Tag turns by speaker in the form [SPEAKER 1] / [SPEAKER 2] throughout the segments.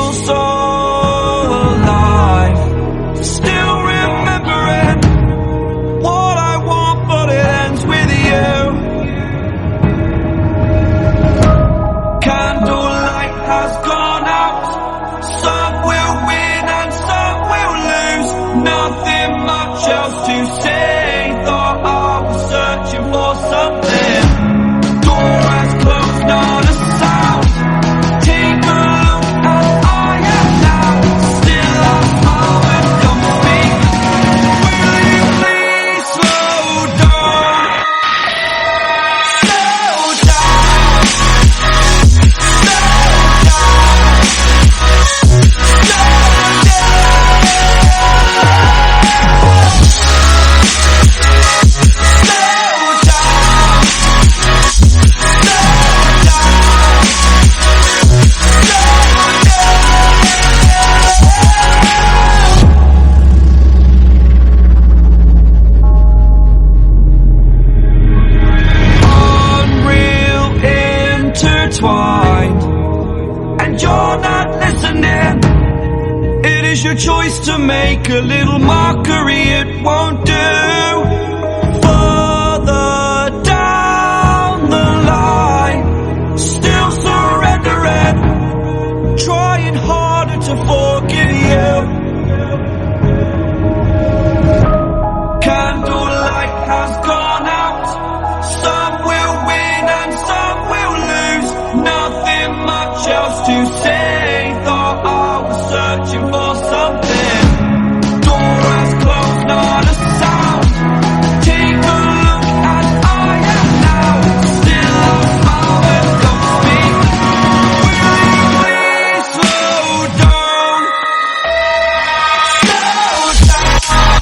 [SPEAKER 1] feel so alive, still remembering what I want, but it ends with you. Candlelight has gone out, some will win and some will lose. Nothing much else to say, thought I was searching for something. Door has closed, not a sound. Take a look as I am now, still I smile when come to speak. Will you please slow down? Slow down. Unreal intertwined, and you're not listening. It is your choice to make a little mockery, it won't do. Further down the line, still surrendering, trying harder to forgive you. Candlelight has gone out, some will win and some will lose. Nothing much else to say, thought I was searching for something. Door has closed, not a sound. Take a look as I am now, still I smile when come to speak. Will you please slow down? Slow down.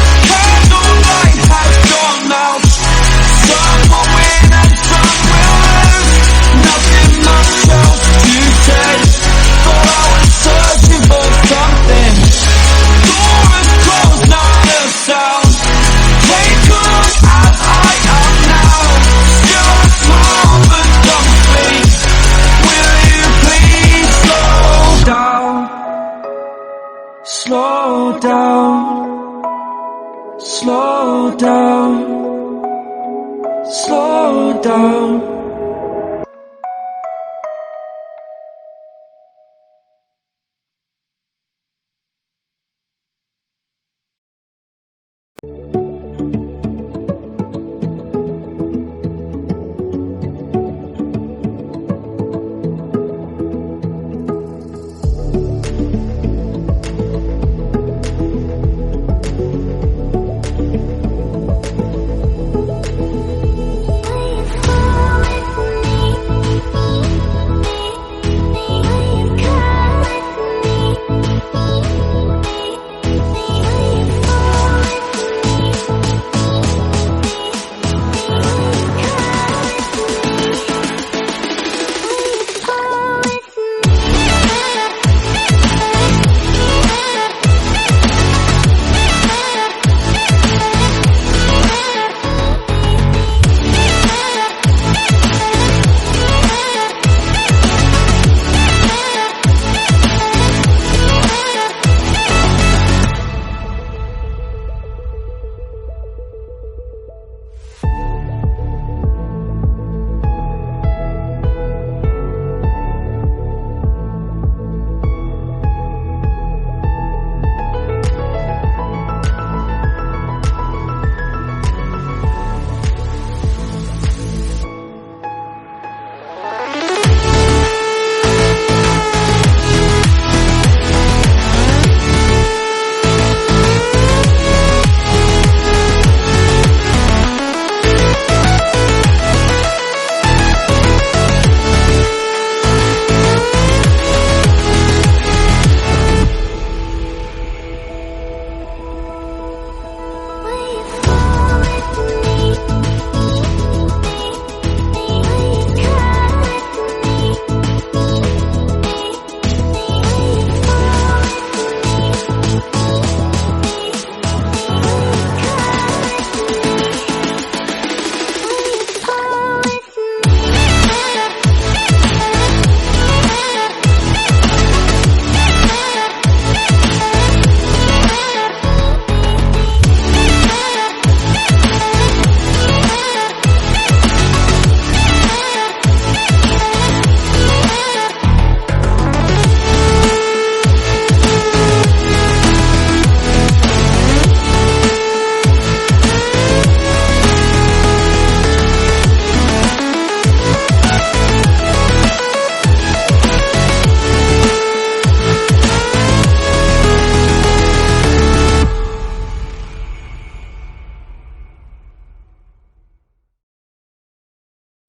[SPEAKER 1] Candlelight has gone out, some will win and some will lose. Nothing much else to say, thought I was searching for something. Door is closed, not a sound. Take a look as I am now, still I smile but don't speak. Will you please slow down? Slow down. Slow down. Slow down.
[SPEAKER 2] Will you fall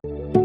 [SPEAKER 2] you.